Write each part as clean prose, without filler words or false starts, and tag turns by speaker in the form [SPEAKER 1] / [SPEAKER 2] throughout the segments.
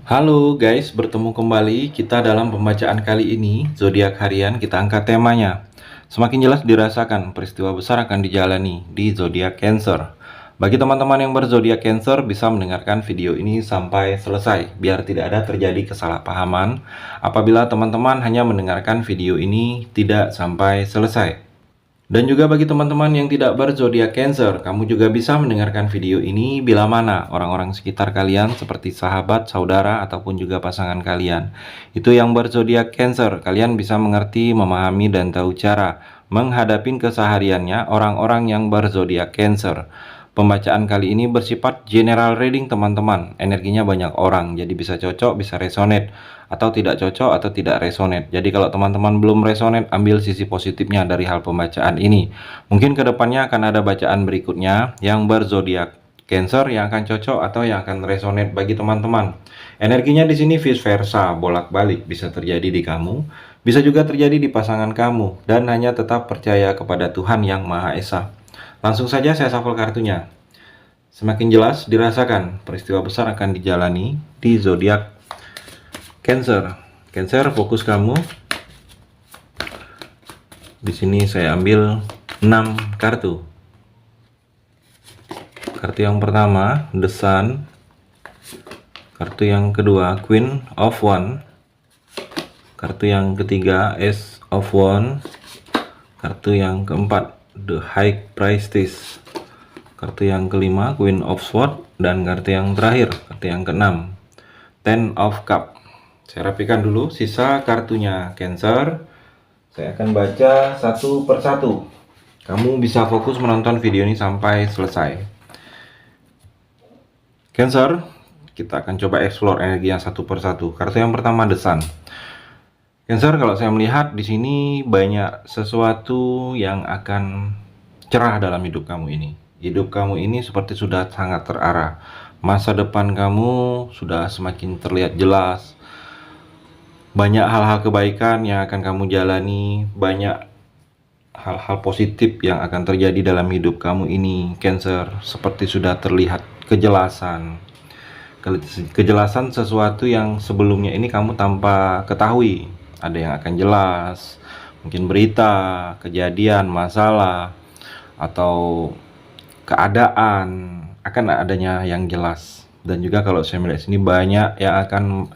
[SPEAKER 1] Halo guys, bertemu kembali kita dalam pembacaan kali ini, zodiak harian kita angkat temanya. Semakin jelas dirasakan, peristiwa besar akan dijalani di zodiak Cancer. Bagi teman-teman yang berzodiak Cancer bisa mendengarkan video ini sampai selesai, biar tidak ada terjadi kesalahpahaman apabila teman-teman hanya mendengarkan video ini tidak sampai selesai. Dan juga bagi teman-teman yang tidak berzodiak Cancer, kamu juga bisa mendengarkan video ini bila mana orang-orang sekitar kalian seperti sahabat, saudara, ataupun juga pasangan kalian. Itu yang berzodiak Cancer, kalian bisa mengerti, memahami, dan tahu cara menghadapi kesehariannya orang-orang yang berzodiak Cancer. Pembacaan kali ini bersifat general reading teman-teman, energinya banyak orang, jadi bisa cocok, bisa resonate, atau tidak cocok atau tidak resonate. Jadi kalau teman-teman belum resonate, ambil sisi positifnya dari hal pembacaan ini. Mungkin kedepannya akan ada bacaan berikutnya yang berzodiak Cancer yang akan cocok atau yang akan resonate bagi teman-teman. Energinya di sini vice versa, bolak-balik, bisa terjadi di kamu, bisa juga terjadi di pasangan kamu, dan hanya tetap percaya kepada Tuhan yang Maha Esa. Langsung saja saya shuffle kartunya. Semakin jelas dirasakan, peristiwa besar akan dijalani di zodiak Cancer. Cancer, fokus kamu. Di sini saya ambil 6 kartu. Kartu yang pertama, The Sun. Kartu yang kedua, Queen of Wands. Kartu yang ketiga, Ace of Wands. Kartu yang keempat, The High Priestess. Kartu yang kelima, Queen of Swords. Dan kartu yang terakhir, kartu yang keenam, Ten of Cups. Saya rapikan dulu sisa kartunya Cancer. Saya akan baca satu persatu. Kamu bisa fokus menonton video ini sampai selesai. Cancer, kita akan coba explore energi yang satu persatu. Kartu yang pertama, The Sun. Cancer, kalau saya melihat di sini banyak sesuatu yang akan cerah dalam hidup kamu ini. Hidup kamu ini seperti sudah sangat terarah. Masa depan kamu sudah semakin terlihat jelas. Banyak hal-hal kebaikan yang akan kamu jalani, banyak hal-hal positif yang akan terjadi dalam hidup kamu ini, Cancer. Seperti sudah terlihat kejelasan. Kejelasan sesuatu yang sebelumnya ini kamu tanpa ketahui. Ada yang akan jelas, mungkin berita, kejadian, masalah, atau keadaan akan adanya yang jelas. Dan juga kalau saya melihat sini banyak yang akan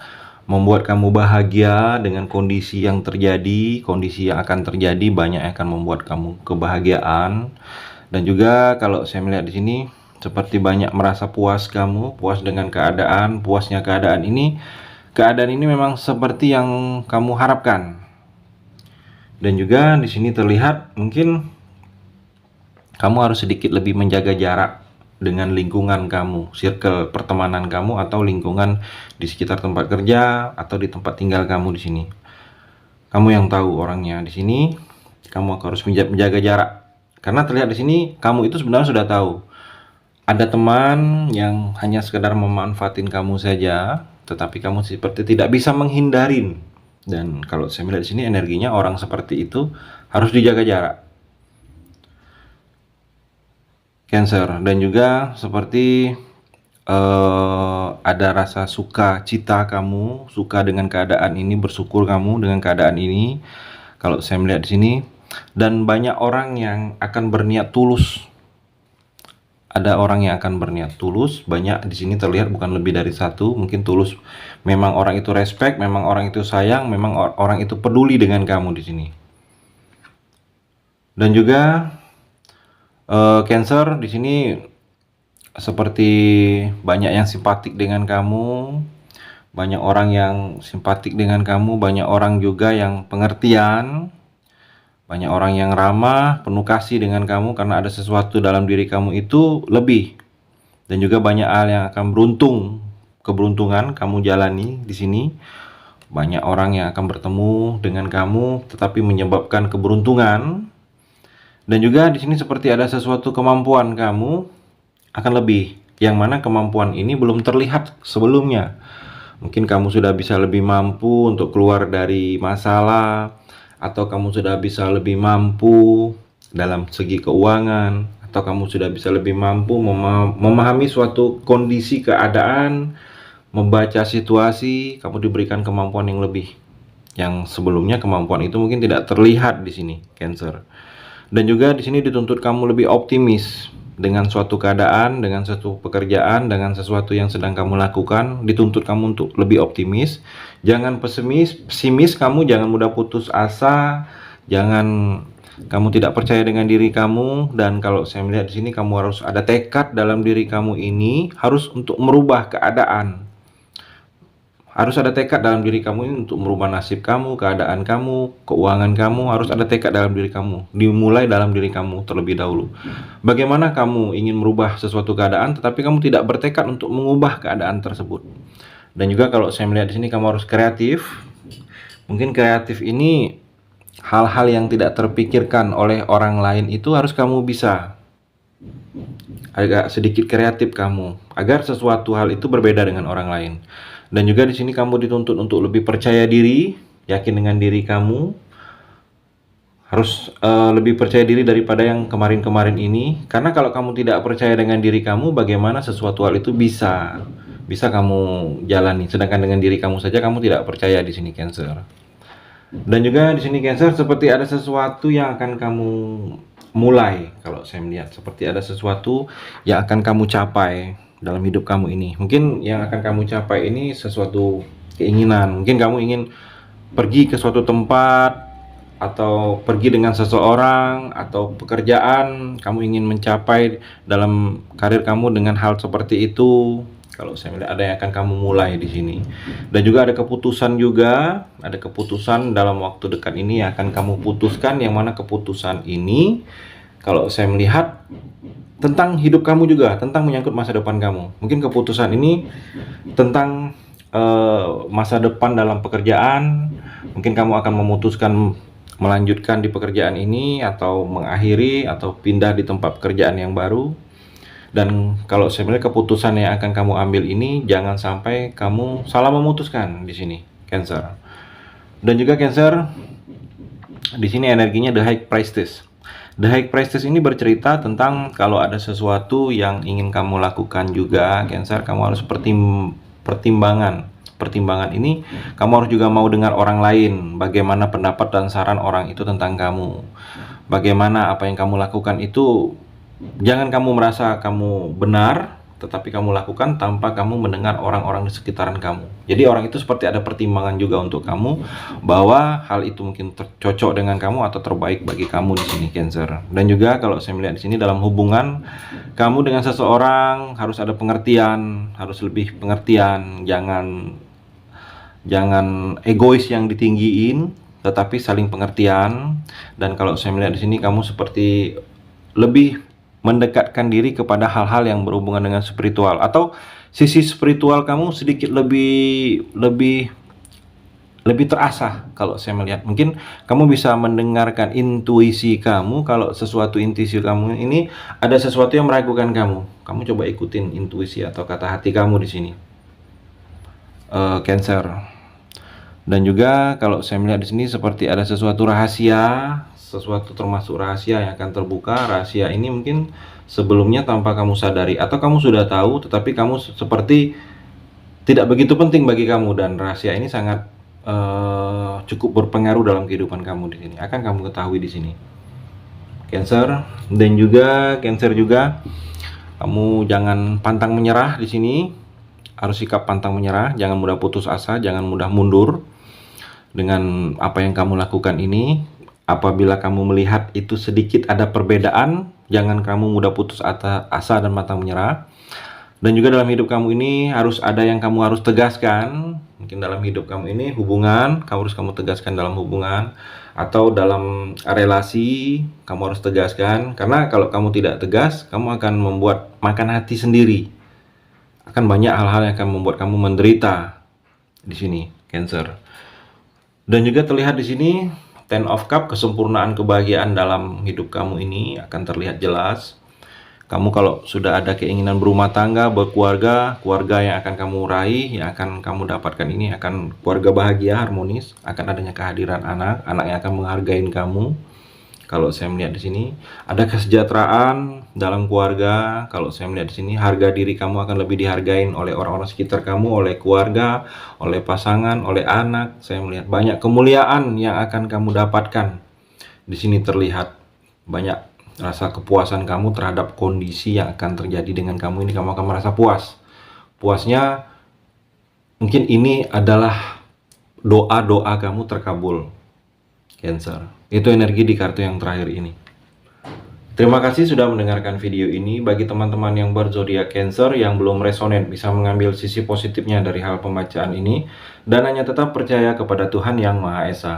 [SPEAKER 1] membuat kamu bahagia dengan kondisi yang terjadi, kondisi yang akan terjadi banyak yang akan membuat kamu kebahagiaan. Dan juga kalau saya melihat di sini seperti banyak merasa puas kamu, puas dengan keadaan, puasnya keadaan ini memang seperti yang kamu harapkan. Dan juga di sini terlihat mungkin kamu harus sedikit lebih menjaga jarak dengan lingkungan kamu, circle pertemanan kamu, atau lingkungan di sekitar tempat kerja atau di tempat tinggal kamu di sini. Kamu yang tahu orangnya di sini, kamu harus menjaga jarak. Karena terlihat di sini kamu itu sebenarnya sudah tahu ada teman yang hanya sekedar memanfaatin kamu saja, tetapi kamu seperti tidak bisa menghindarin. Dan kalau saya melihat di sini energinya orang seperti itu harus dijaga jarak. Cancer, dan juga seperti ada rasa suka cita kamu, suka dengan keadaan ini, bersyukur kamu dengan keadaan ini. Kalau saya melihat di sini, dan banyak orang yang akan berniat tulus. Ada orang yang akan berniat tulus, banyak di sini terlihat, bukan lebih dari satu, mungkin tulus. Memang orang itu respect, memang orang itu sayang, memang orang itu peduli dengan kamu di sini. Dan juga Cancer di sini seperti banyak yang simpatik dengan kamu, banyak orang yang simpatik dengan kamu, banyak orang juga yang pengertian, banyak orang yang ramah, penuh kasih dengan kamu karena ada sesuatu dalam diri kamu itu lebih. Dan juga banyak hal yang akan keberuntungan kamu jalani di sini. Banyak orang yang akan bertemu dengan kamu tetapi menyebabkan keberuntungan. Dan juga di sini seperti ada sesuatu kemampuan kamu akan lebih, yang mana kemampuan ini belum terlihat sebelumnya. Mungkin kamu sudah bisa lebih mampu untuk keluar dari masalah, atau kamu sudah bisa lebih mampu dalam segi keuangan, atau kamu sudah bisa lebih mampu memahami suatu kondisi keadaan, membaca situasi, kamu diberikan kemampuan yang lebih. Yang sebelumnya kemampuan itu mungkin tidak terlihat di sini, Cancer. Dan juga di sini dituntut kamu lebih optimis dengan suatu keadaan, dengan suatu pekerjaan, dengan sesuatu yang sedang kamu lakukan. Dituntut kamu untuk lebih optimis, jangan pesimis kamu, jangan mudah putus asa, jangan kamu tidak percaya dengan diri kamu. Dan kalau saya melihat di sini kamu harus ada tekad dalam diri kamu ini, harus untuk merubah keadaan. Harus ada tekad dalam diri kamu ini untuk merubah nasib kamu, keadaan kamu, keuangan kamu. Harus ada tekad dalam diri kamu. Dimulai dalam diri kamu terlebih dahulu. Bagaimana kamu ingin merubah sesuatu keadaan, tetapi kamu tidak bertekad untuk mengubah keadaan tersebut. Dan juga kalau saya melihat di sini kamu harus kreatif. Mungkin kreatif ini hal-hal yang tidak terpikirkan oleh orang lain itu harus kamu bisa agak sedikit kreatif kamu agar sesuatu hal itu berbeda dengan orang lain. Dan juga di sini kamu dituntut untuk lebih percaya diri, yakin dengan diri kamu. Harus lebih percaya diri daripada yang kemarin-kemarin ini. Karena kalau kamu tidak percaya dengan diri kamu, bagaimana sesuatu hal itu bisa kamu jalani. Sedangkan dengan diri kamu saja kamu tidak percaya di sini, Cancer. Dan juga di sini, Cancer, seperti ada sesuatu yang akan kamu mulai. Kalau saya melihat seperti ada sesuatu yang akan kamu capai dalam hidup kamu ini. Mungkin yang akan kamu capai ini sesuatu keinginan. Mungkin kamu ingin pergi ke suatu tempat, atau pergi dengan seseorang, atau pekerjaan kamu ingin mencapai dalam karir kamu dengan hal seperti itu. Kalau saya melihat ada yang akan kamu mulai di sini. Dan juga ada keputusan ada keputusan dalam waktu dekat ini yang akan kamu putuskan, yang mana keputusan ini kalau saya melihat tentang hidup kamu juga, tentang menyangkut masa depan kamu. Mungkin keputusan ini tentang masa depan dalam pekerjaan. Mungkin kamu akan memutuskan melanjutkan di pekerjaan ini, atau mengakhiri, atau pindah di tempat pekerjaan yang baru. Dan kalau saya melihat keputusan yang akan kamu ambil ini, jangan sampai kamu salah memutuskan di sini, Cancer. Dan juga, Cancer, di sini energinya The High Priestess. The High Priestess ini bercerita tentang kalau ada sesuatu yang ingin kamu lakukan juga, Cancer, kamu harus pertimbangan. Pertimbangan ini kamu harus juga mau dengar orang lain, bagaimana pendapat dan saran orang itu tentang kamu. Bagaimana apa yang kamu lakukan itu, jangan kamu merasa kamu benar, tetapi kamu lakukan tanpa kamu mendengar orang-orang di sekitaran kamu. Jadi orang itu seperti ada pertimbangan juga untuk kamu, bahwa hal itu mungkin cocok dengan kamu atau terbaik bagi kamu di sini, Cancer. Dan juga kalau saya melihat di sini dalam hubungan kamu dengan seseorang harus ada pengertian, harus lebih pengertian, jangan egois yang ditinggiin, tetapi saling pengertian. Dan kalau saya melihat di sini kamu seperti lebih mendekatkan diri kepada hal-hal yang berhubungan dengan spiritual, atau sisi spiritual kamu sedikit lebih terasah. Kalau saya melihat mungkin kamu bisa mendengarkan intuisi kamu. Kalau sesuatu intuisi kamu ini ada sesuatu yang meragukan kamu coba ikutin intuisi atau kata hati kamu di sini, Cancer. Dan juga kalau saya melihat di sini seperti ada sesuatu rahasia, sesuatu termasuk rahasia yang akan terbuka. Rahasia ini mungkin sebelumnya tanpa kamu sadari, atau kamu sudah tahu tetapi kamu seperti tidak begitu penting bagi kamu, dan rahasia ini sangat cukup berpengaruh dalam kehidupan kamu di sini. Akan kamu ketahui di sini, Cancer. Dan juga, Cancer, juga kamu jangan pantang menyerah di sini. Harus sikap pantang menyerah, jangan mudah putus asa, jangan mudah mundur dengan apa yang kamu lakukan ini. Apabila kamu melihat itu sedikit ada perbedaan, jangan kamu mudah putus asa dan pantang menyerah. Dan juga dalam hidup kamu ini harus ada yang kamu harus tegaskan. Mungkin dalam hidup kamu ini hubungan, kamu harus tegaskan dalam hubungan, atau dalam relasi kamu harus tegaskan. Karena kalau kamu tidak tegas, kamu akan membuat makan hati sendiri. Akan banyak hal-hal yang akan membuat kamu menderita di sini, Cancer. Dan juga terlihat di sini Ten of Cup, kesempurnaan kebahagiaan dalam hidup kamu ini akan terlihat jelas. Kamu kalau sudah ada keinginan berumah tangga, berkeluarga, keluarga yang akan kamu raih, yang akan kamu dapatkan ini akan keluarga bahagia, harmonis. Akan adanya kehadiran anak yang akan menghargai kamu. Kalau saya melihat di sini ada kesejahteraan dalam keluarga. Kalau saya melihat di sini harga diri kamu akan lebih dihargain oleh orang-orang sekitar kamu, oleh keluarga, oleh pasangan, oleh anak. Saya melihat banyak kemuliaan yang akan kamu dapatkan. Di sini terlihat banyak rasa kepuasan kamu terhadap kondisi yang akan terjadi dengan kamu ini. Kamu akan merasa puas. Puasnya mungkin ini adalah doa-doa kamu terkabul, Cancer. Itu energi di kartu yang terakhir ini. Terima kasih sudah mendengarkan video ini. Bagi teman-teman yang berzodiak Cancer yang belum resonate, bisa mengambil sisi positifnya dari hal pembacaan ini dan hanya tetap percaya kepada Tuhan Yang Maha Esa.